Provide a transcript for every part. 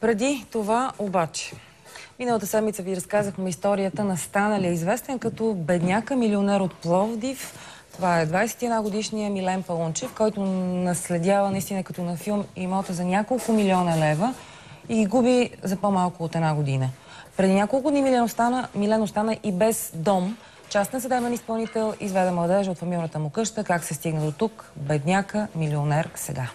Преди това обаче, миналата седмица ви разказахме историята на станалия известен като бедняка милионер от Пловдив. Това е 21-годишният Милен Паунчев, който наследява наистина като на филм имота за няколко милиона лева и ги губи за по-малко от една година. Преди няколко дни Милен остана и без дом. Частен съдебен изпълнител изведе младежа от фамилната му къща. Как се стигна до тук? Бедняка милионер сега.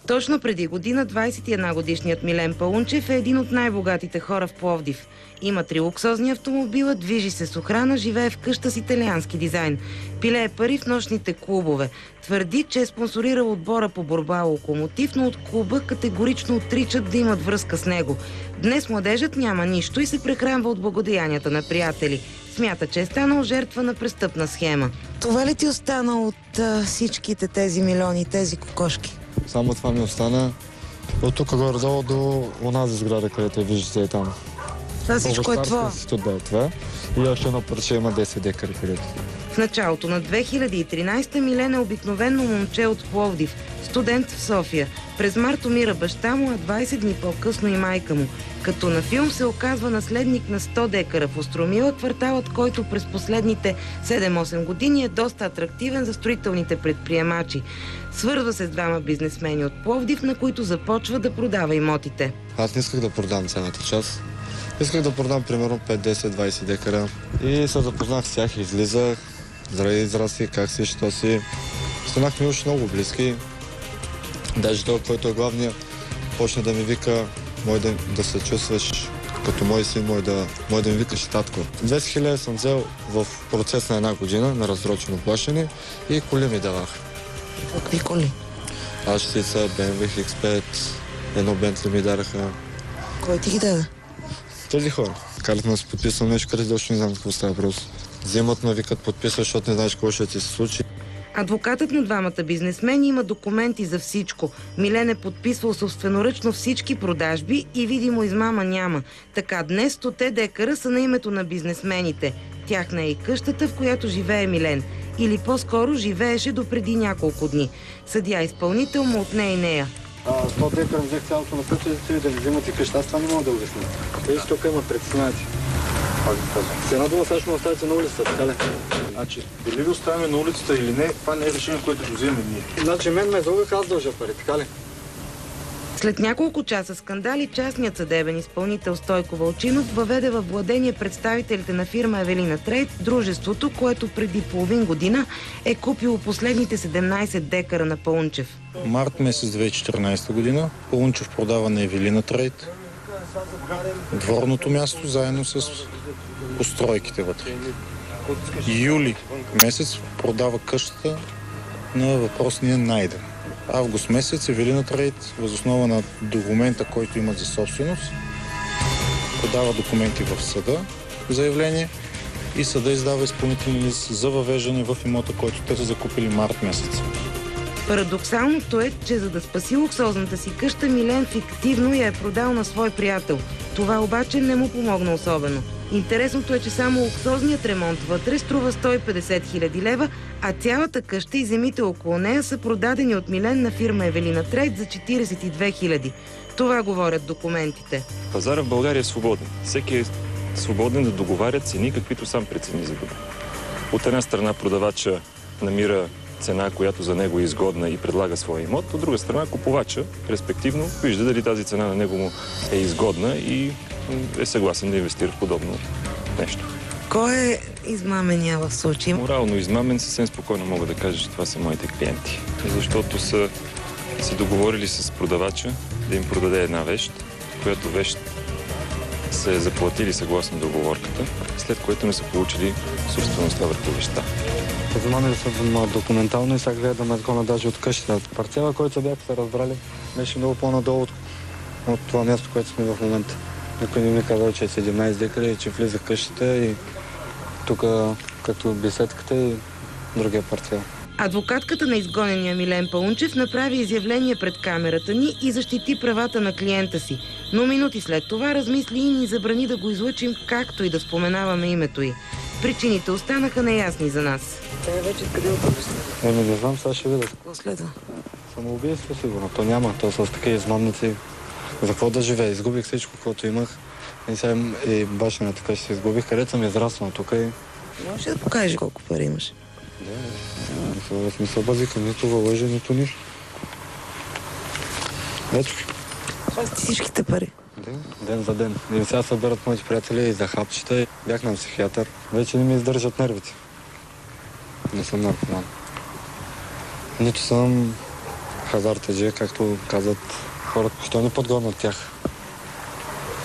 Точно преди година 21-годишният Милен Паунчев е един от най-богатите хора в Пловдив. Има 3 луксозни автомобила, движи се с охрана, живее в къща с италиански дизайн. Пилее пари в нощните клубове. Твърди, че е спонсорирал отбора по борба Локомотив, но от клуба категорично отричат да имат връзка с него. Днес младежът няма нищо и се прехранва от благодеянията на приятели. Смята, че е станал жертва на престъпна схема. Това ли ти остана от всичките тези милиони, тези кокошки? Само това ми остана. От тук горе-долу до онази сграда, където виждате и там. Това всичко е това? Да, е това. И още едно парче има 10 декара, където. В началото на 2013 Милен е обикновено момче от Пловдив, студент в София. През март умира баща му, а 20 дни по-късно и майка му. Като на филм се оказва наследник на 100 декара в Остромила, кварталът, който през последните 7-8 години е доста атрактивен за строителните предприемачи. Свързва се с двама бизнесмени от Пловдив, на които започва да продава имотите. Аз не исках да продам цялата част. Исках да продам примерно 5, 10, 20 декара. И се запознах с тях, излизах, здрави изрази, как си, що си. Станахме уж много близки. Даже той, който е главният, почна да ми вика, мой да се чувстваш като мой син, мой да ми викаш татко. 200 хиляди съм взел в процес на една година на разсрочено плащане и коли ми давах. Какви коли? Ашица, BMW X5, едно Бентли ми дараха. Кой ти ги даде? Тези хора. Карат ме да се подписвам нещо, къде точно не знам какво става просто. Вземат ме, викат подписваш, защото не знаеш какво ще ти се случи. Адвокатът на двамата бизнесмени има документи за всичко. Милен е подписвал собственоръчно всички продажби и видимо измама няма. Така днес 100 декара са на името на бизнесмените. Тяхна е и къщата, в която живее Милен. Или по-скоро живееше до преди няколко дни. Съдия-изпълнител му отне и нея. 100 декара взех цялото на пътя да ви взимат и къща. Аз това не мога да обясня. Тези тук имат притеснати. С една дума сега ще ме оставите на улицата, така ли? Значи, дали ви оставяме на улицата или не, това не е решение, което ще вземем ние. Значи мен ме залъгаха, аз дължа пари, така ли? След няколко часа скандали, частният съдебен изпълнител Стойко Вълчинов въведе във владение представителите на фирма Евелина Трейд, дружеството, което преди половин година е купило последните 17 декара на Паунчев. Март месец 2014 година Паунчев продава на Евелина Трейд дворното място, заедно с постройките вътре. Юли месец продава къщата на въпросния Найден. Август месец Евелина Трейд, въз основа на документа, който имат за собственост, подава документи в съда, заявление, и съда издава изпълнителен лист за въвеждане в имота, който те са закупили март месец. Парадоксалното е, че за да спаси луксозната си къща, Милен фиктивно я е продал на свой приятел. Това обаче не му помогна особено. Интересното е, че само луксозният ремонт вътре струва 150 хиляди лева, а цялата къща и земите около нея са продадени от Милен на фирма Евелина Трейд за 42 хиляди. Това говорят документите. Пазара в България е свободен. Всеки е свободен да договаря цени, каквито сам прецени за добре. От една страна продавача намира цена, която за него е изгодна и предлага своя имот. От друга страна купувача, респективно, вижда дали тази цена на него му е изгодна и е съгласен да инвестира в подобно нещо. Кой е измамения в случая? Морално измамен, съвсем спокойно мога да кажа, че това са моите клиенти. Защото са се договорили с продавача да им продаде една вещ, която вещ са е заплатили съгласно договорката, след което не са получили собствеността върху вещта. Вземане са документално и сега гледаме закона даже от къщата. Парцела, който се бяха се разбрали, беше много по-надолу от това място, което сме в момента. Никой не ми казал, че е 17 декара и че влиза в къщата и тук, както беседката и другия парцел. Адвокатката на изгонения Милен Паунчев направи изявление пред камерата ни и защити правата на клиента си. Но минути след това размисли и ни забрани да го излъчим, както и да споменаваме името й. Причините останаха неясни за нас. Те вече къде отбъща? Не знам, сега ще видя. Какво следва? Самоубийство сигурно. То няма. То са с такива измамници. За какво да живея? Изгубих всичко, което имах. И сега и бащината къща се изгубих, където съм израснал тук и... Можеш да покажеш колко пари имаш? Не се базикам нито във лъжа, нито нищо. Ето. Това са всичките пари. Ден за ден. И сега събират моите приятели и за хапчета. Бях на психиатър. Вече не ми издържат нервите. Не съм наркоман. Нито съм хазартаджия, както казват хората. Що не подгонят тях?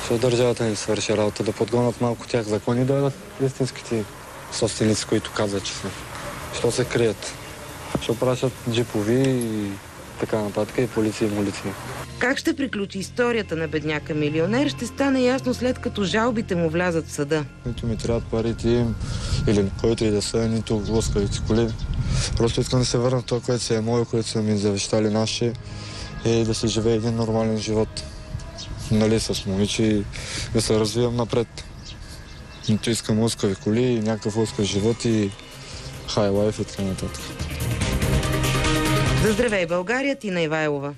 Що държавата не свърши работа? Да подгонят малко тях. Закони дойдат истинските собственици, които казват, че са. Що се крият? Що пращат джипови и така нататък и полиция и молиция. Как ще приключи историята на бедняка милионер, ще стане ясно след като жалбите му влязат в съда. Нито ми трябват парите им, или който и да са, нито лоскавите коли. Просто искам да се върна това, което си е мое, което са ми завещали наши, и да се живее един нормален живот. Нали, с момиче, да се развивам напред. Нито искам лоскави коли, някакъв лоскав живот и хай лайф и така нататък. За Здравей България, Тина Ивайлова.